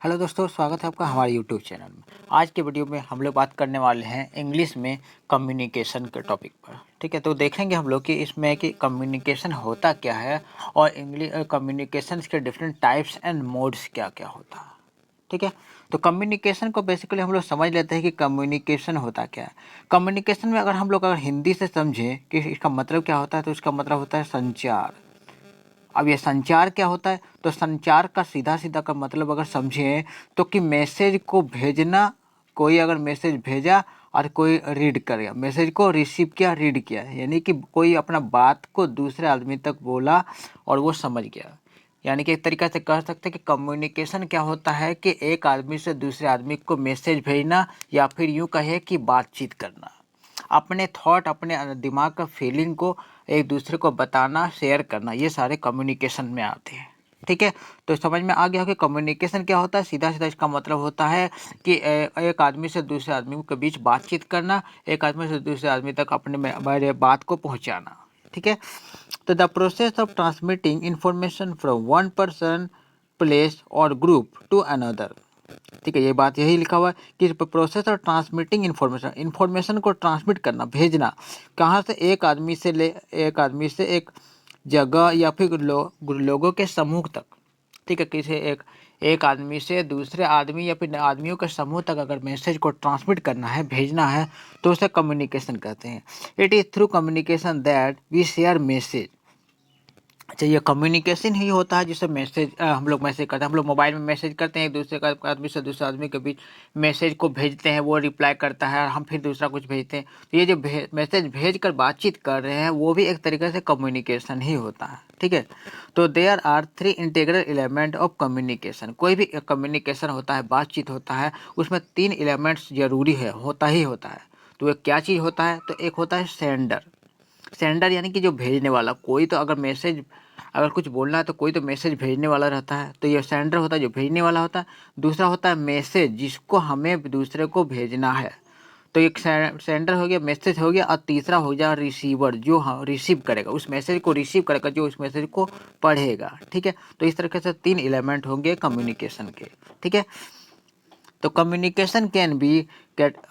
Hello दोस्तों, स्वागत है आपका हमारे यूट्यूब चैनल में। आज के वीडियो में हम लोग बात करने वाले हैं इंग्लिश में कम्युनिकेशन के टॉपिक पर। ठीक है, तो देखेंगे हम लोग कि इसमें कि कम्युनिकेशन होता क्या है और इंग्लिश कम्युनिकेशन के डिफरेंट टाइप्स एंड मोड्स क्या क्या होता है। ठीक है, तो कम्युनिकेशन को बेसिकली हम लोग समझ लेते हैं कि कम्युनिकेशन होता क्या है। कम्युनिकेशन में अगर हिंदी से समझें कि इसका मतलब क्या होता है, तो इसका मतलब होता है संचार। अब ये संचार क्या होता है, तो संचार का सीधा सीधा का मतलब अगर समझें तो कि मैसेज को भेजना, कोई अगर मैसेज भेजा और कोई रीड कर गया, मैसेज को रिसीव किया, रीड किया, यानी कि कोई अपना बात को दूसरे आदमी तक बोला और वो समझ गया। यानी कि एक तरीक़े से कह सकते हैं कि कम्युनिकेशन क्या होता है कि एक आदमी से दूसरे आदमी को मैसेज भेजना या फिर यूँ कहे कि बातचीत करना, अपने थॉट, अपने दिमाग का फीलिंग को एक दूसरे को बताना, शेयर करना, ये सारे कम्युनिकेशन में आते हैं। ठीक है, तो समझ में आ गया हो कि कम्युनिकेशन क्या होता है। सीधा सीधा इसका मतलब होता है कि एक आदमी से दूसरे आदमी के बीच बातचीत करना, एक आदमी से दूसरे आदमी तक अपने मेरे बात को पहुंचाना। ठीक है, तो the process of transmitting information from one person, place और ग्रुप टू अनदर। ठीक है, ये बात यही लिखा हुआ है कि process of transmitting information, information को ट्रांसमिट करना, भेजना, कहाँ से, एक आदमी से एक जगह या फिर लोगों के समूह तक। ठीक है, किसी एक आदमी से दूसरे आदमी या फिर आदमियों के समूह तक अगर मैसेज को ट्रांसमिट करना है, भेजना है, तो उसे कम्युनिकेशन कहते हैं। It is through communication that we share message. अच्छा, ये कम्युनिकेशन ही होता है जिससे मैसेज हम लोग मैसेज करते हैं। हम लोग मोबाइल में मैसेज करते हैं, एक दूसरे का आदमी से दूसरे आदमी के बीच मैसेज को भेजते हैं, वो रिप्लाई करता है और हम फिर दूसरा कुछ भेजते हैं। तो ये जो मैसेज भेज कर बातचीत कर रहे हैं, वो भी एक तरीके से कम्युनिकेशन ही होता है। ठीक है, तो there are 3 integral element of communication. कोई भी कम्युनिकेशन होता है, बातचीत होता है, उसमें 3 एलिमेंट्स जरूरी है, होता ही होता है। तो ये क्या चीज़ होता है, तो एक होता है सेंडर। सेंडर यानी कि जो भेजने वाला, कोई तो अगर कुछ बोलना है तो कोई तो मैसेज भेजने वाला रहता है, तो ये सेंडर होता है जो भेजने वाला होता है। दूसरा होता है मैसेज, जिसको हमें दूसरे को भेजना है, तो एक सेंडर हो गया, मैसेज हो गया, और तीसरा हो गया रिसीवर, जो रिसीव करेगा, उस मैसेज को रिसीव करेगा, जो उस मैसेज को पढ़ेगा। ठीक है, तो इस तरीके से 3 एलिमेंट होंगे कम्युनिकेशन के। ठीक है, तो कम्युनिकेशन कैन बी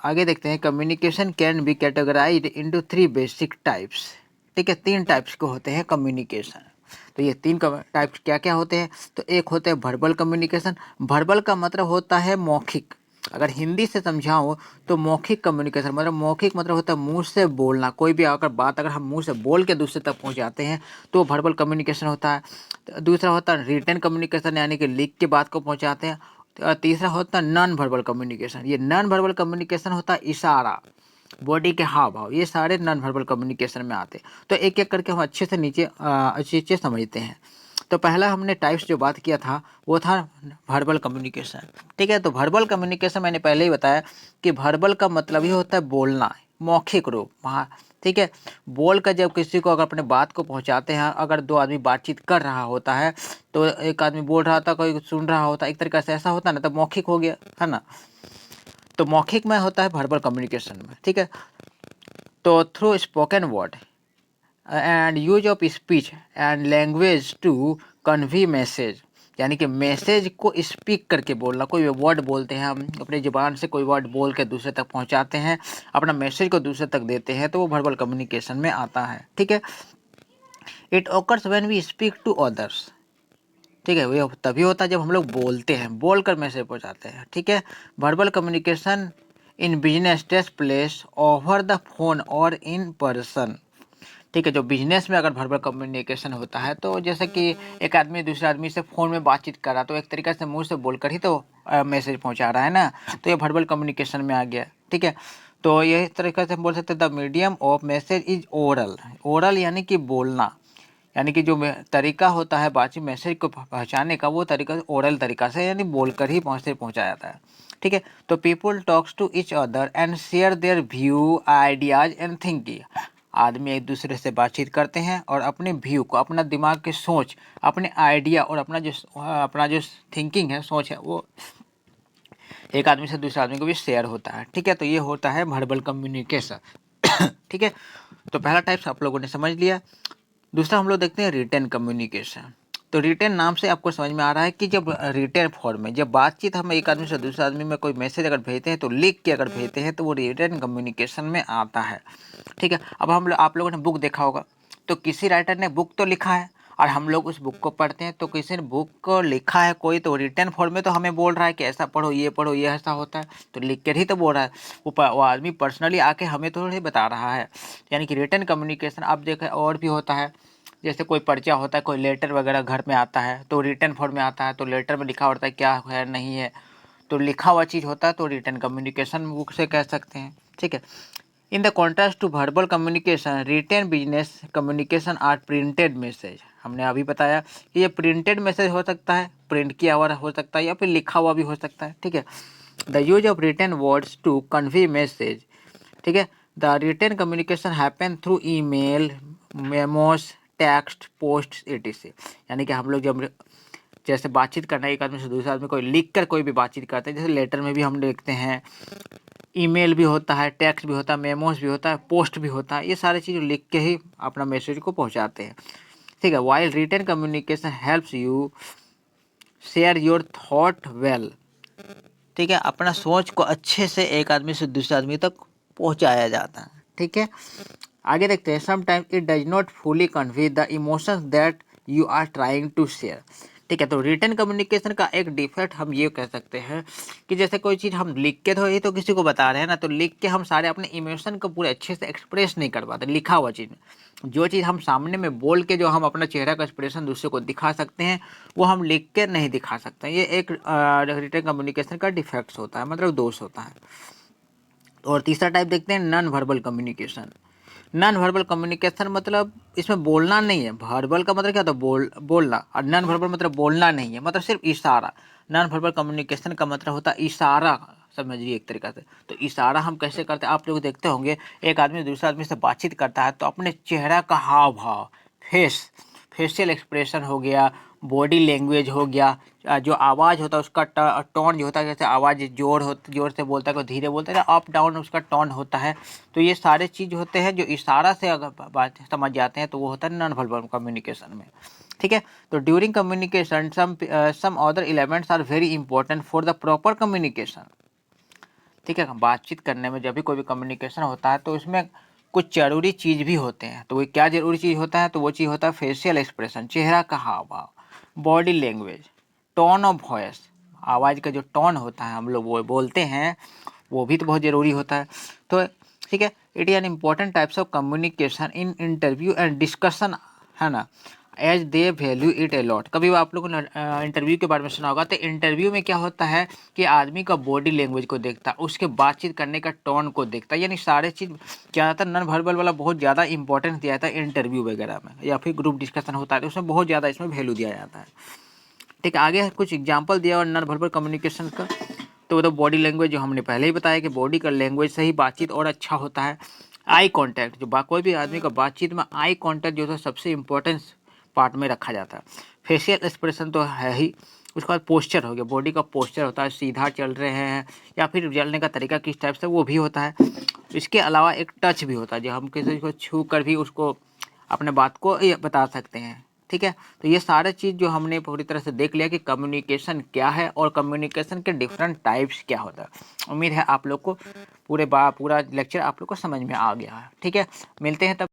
आगे देखते हैं, communication can be categorised into 3 basic types. ठीक है, 3 टाइप्स के होते हैं कम्युनिकेशन। तो ये 3 टाइप्स क्या क्या होते हैं, तो एक होते हैं वर्बल कम्युनिकेशन। वर्बल का मतलब होता है मौखिक। अगर हिंदी से समझाऊं तो मौखिक कम्युनिकेशन मतलब, मौखिक मतलब होता है मुंह से बोलना। कोई भी अगर हम मुंह से बोल के दूसरे तक पहुंचाते हैं तो वर्बल कम्युनिकेशन होता है। तो दूसरा होता है रिटन कम्युनिकेशन, यानी कि लिख के बात को पहुंचाते हैं। और तीसरा होता है नॉन वर्बल कम्युनिकेशन। ये नॉन वर्बल कम्युनिकेशन होता है इशारा, बॉडी के हाव भाव, ये सारे नॉन वर्बल कम्युनिकेशन में आते हैं। तो एक एक करके हम अच्छे से समझते हैं। तो पहला हमने टाइप्स जो बात किया था वो था वर्बल कम्युनिकेशन। ठीक है, तो वर्बल कम्युनिकेशन मैंने पहले ही बताया कि वर्बल का मतलब ही होता है बोलना, मौखिक रूप। वहाँ ठीक है, बोल कर जब किसी को अगर अपने बात को पहुंचाते हैं, अगर 2 आदमी बातचीत कर रहा होता है, तो एक आदमी बोल रहा था, कोई सुन रहा होता, एक तरीका से ऐसा होता है ना, तो मौखिक हो गया, है ना। तो मौखिक में होता है वर्बल कम्युनिकेशन में। ठीक है, तो through spoken word and use of speech and language to convey message, यानी कि मैसेज को स्पीक करके बोलना। कोई वर्ड बोलते हैं हम, अपनी ज़ुबान से कोई वर्ड बोल के दूसरे तक पहुंचाते हैं, अपना मैसेज को दूसरे तक देते हैं, तो वो वर्बल कम्युनिकेशन में आता है। ठीक है, it occurs when we speak to others. ठीक है, ये तभी होता है जब हम लोग बोलते हैं, बोल कर मैसेज पहुंचाते हैं। ठीक है, verbal communication in business takes place over the phone और इन पर्सन। ठीक है, जो बिजनेस में अगर वर्बल कम्युनिकेशन होता है, तो जैसे कि एक आदमी दूसरे आदमी से फ़ोन में बातचीत कर रहा, तो एक तरीके से मुंह से बोलकर ही तो मैसेज पहुंचा रहा है ना, तो ये वर्बल कम्युनिकेशन में आ गया। ठीक है, तो ये तरीके से हम बोल सकते हैं the medium of message is oral. Oral यानी कि बोलना, यानी कि जो तरीका होता है बातचीत मैसेज को पहुंचाने का, वो तरीका ओरल तरीका से, यानी बोलकर ही मैसेज पहुंचाया जाता है। ठीक है, तो people talks to each other and share their view, ideas and thinking. आदमी एक दूसरे से बातचीत करते हैं और अपने व्यू को, अपना दिमाग की सोच, अपने आइडिया और अपना जो थिंकिंग है, सोच है, वो एक आदमी से दूसरे आदमी को भी शेयर होता है। ठीक है, तो ये होता है वर्बल कम्युनिकेशन। ठीक है, तो पहला टाइप्स आप लोगों ने समझ लिया। दूसरा हम लोग देखते हैं रिटन कम्युनिकेशन। तो रिटेन नाम से आपको समझ में आ रहा है कि जब रिटेन फॉर्म में जब बातचीत हम एक आदमी से दूसरे आदमी में कोई मैसेज अगर भेजते हैं तो लिख के अगर भेजते हैं तो वो रिटेन कम्युनिकेशन में आता है। ठीक है, अब आप लोगों ने बुक देखा होगा, तो किसी राइटर ने बुक तो लिखा है और हम लोग उस बुक को पढ़ते हैं, तो किसी ने बुक को लिखा है कोई, तो रिटन फॉर्म में तो हमें बोल रहा है कि ऐसा पढ़ो ये ऐसा होता है, तो लिख कर ही तो बोल रहा है। वो आदमी पर्सनली आके हमें तो नहीं बता रहा है। यानी कि रिटन कम्युनिकेशन आप देखें और भी होता है, जैसे कोई पर्चा होता है, कोई लेटर वगैरह घर में आता है तो रिटन फॉर्म में आता है, तो लेटर में लिखा होता है क्या है नहीं है, तो लिखा हुआ चीज़ होता है तो रिटन कम्युनिकेशन बुक से कह सकते हैं। ठीक है, in the contrast to verbal communication, written business communication are printed message. हमने अभी बताया कि ये प्रिंटेड मैसेज हो सकता है, प्रिंट किया हुआ हो सकता है या फिर लिखा हुआ भी हो सकता है। ठीक है, the use of written words to convey message. ठीक है, the written communication happen through email, memos, text, post etc। यानी कि हम लोग जब जैसे बातचीत करना है एक आदमी से दूसरे आदमी, कोई लिख कर कोई भी बातचीत करते हैं, जैसे लेटर में भी हम लिखते हैं, ईमेल भी होता है, टेक्स्ट भी होता है, मेमोस भी होता है, पोस्ट भी होता है, ये सारी चीज़ लिख के ही अपना मैसेज को पहुंचाते हैं। ठीक है, while written communication helps you share your thought well. ठीक है, अपना सोच को अच्छे से एक आदमी से दूसरे आदमी तक पहुंचाया जाता है। ठीक है, आगे देखते हैं, sometimes it does not fully convey the emotions that you are trying to share. ठीक है, तो रिटन कम्युनिकेशन का एक डिफेक्ट हम ये कह सकते हैं कि जैसे कोई चीज़ हम लिख के तो ही तो किसी को बता रहे हैं ना, तो लिख के हम सारे अपने इमोशन को पूरे अच्छे से एक्सप्रेस नहीं कर पाते। लिखा हुआ चीज़ में जो चीज़ हम सामने में बोल के जो हम अपना चेहरा का एक्सप्रेशन दूसरे को दिखा सकते हैं, वो हम लिख के नहीं दिखा सकते। ये एक रिटन कम्युनिकेशन का डिफेक्ट्स होता है, मतलब दोष होता है। और तीसरा टाइप देखते हैं, non verbal communication. Non verbal communication मतलब इसमें बोलना नहीं है। वर्बल का मतलब क्या होता है, बोलना, और नॉन वर्बल मतलब बोलना नहीं है, मतलब सिर्फ इशारा। नॉन वर्बल कम्युनिकेशन का मतलब होता है इशारा, समझिए एक तरीका से। तो इशारा हम कैसे करते हैं, आप लोग देखते होंगे एक आदमी दूसरे आदमी से बातचीत करता है तो अपने चेहरा का हाव भाव, फेशियल एक्सप्रेशन हो गया, बॉडी लैंग्वेज हो गया, जो आवाज़ होता है उसका टोन जो होता है, जैसे आवाज़ जोर से बोलता है, कोई धीरे बोलता है, अप डाउन उसका टोन होता है। तो ये सारे चीज़ होते हैं जो इशारा से अगर बात समझ जाते हैं तो वो होता है नॉन वर्बल कम्युनिकेशन में। ठीक है, तो during communication some other elements are very important for the proper communication. ठीक है, बातचीत करने में जब भी कोई भी कम्युनिकेशन होता है तो इसमें कुछ ज़रूरी चीज़ भी होते हैं। तो वो क्या ज़रूरी चीज़ होता है, तो वो चीज़ होता है फेशियल एक्सप्रेशन, चेहरा का हाव भाव, body language, tone of voice, आवाज़ का जो टोन होता है हम लोग वो बोलते हैं, वो भी तो बहुत ज़रूरी होता है। तो ठीक है, it is an important types of communication in interview and discussion, है ना, as they value it a lot. कभी आप लोगों ने इंटरव्यू के बारे में सुना होगा, तो इंटरव्यू में क्या होता है कि आदमी का बॉडी लैंग्वेज को देखता है, उसके बातचीत करने का टोन को देखता है, यानी सारे चीज़ ज़्यादातर नॉन वर्बल वाला बहुत ज़्यादा इंपॉर्टेंस दिया जाता है इंटरव्यू वगैरह में, या फिर ग्रुप डिस्कशन होता है तो उसमें बहुत ज़्यादा इसमें वैल्यू दिया जाता है। ठीक है, आगे कुछ एग्जाम्पल दिया और नॉन वर्बल कम्युनिकेशन का, तो बॉडी लैंग्वेज जो हमने पहले ही बताया कि बॉडी का लैंग्वेज से ही बातचीत और अच्छा होता है। आई कॉन्टैक्ट, जो कोई भी आदमी का बातचीत में आई कॉन्टैक्ट जो है सबसे इम्पोर्टेंस पार्ट में रखा जाता है। फेशियल एक्सप्रेशन तो है ही, उसके बाद पोस्चर हो गया, बॉडी का पोस्चर होता है, सीधा चल रहे हैं या फिर चलने का तरीका किस टाइप से, वो भी होता है। इसके अलावा एक टच भी होता है, जो हम किसी को छू कर भी उसको अपने बात को ये बता सकते हैं। ठीक है, तो ये सारे चीज़ जो हमने पूरी तरह से देख लिया कि कम्युनिकेशन क्या है और कम्युनिकेशन के डिफरेंट टाइप्स क्या होता है। उम्मीद है आप लोग को पूरा लेक्चर आप लोग को समझ में आ गया है। ठीक है, मिलते हैं तब।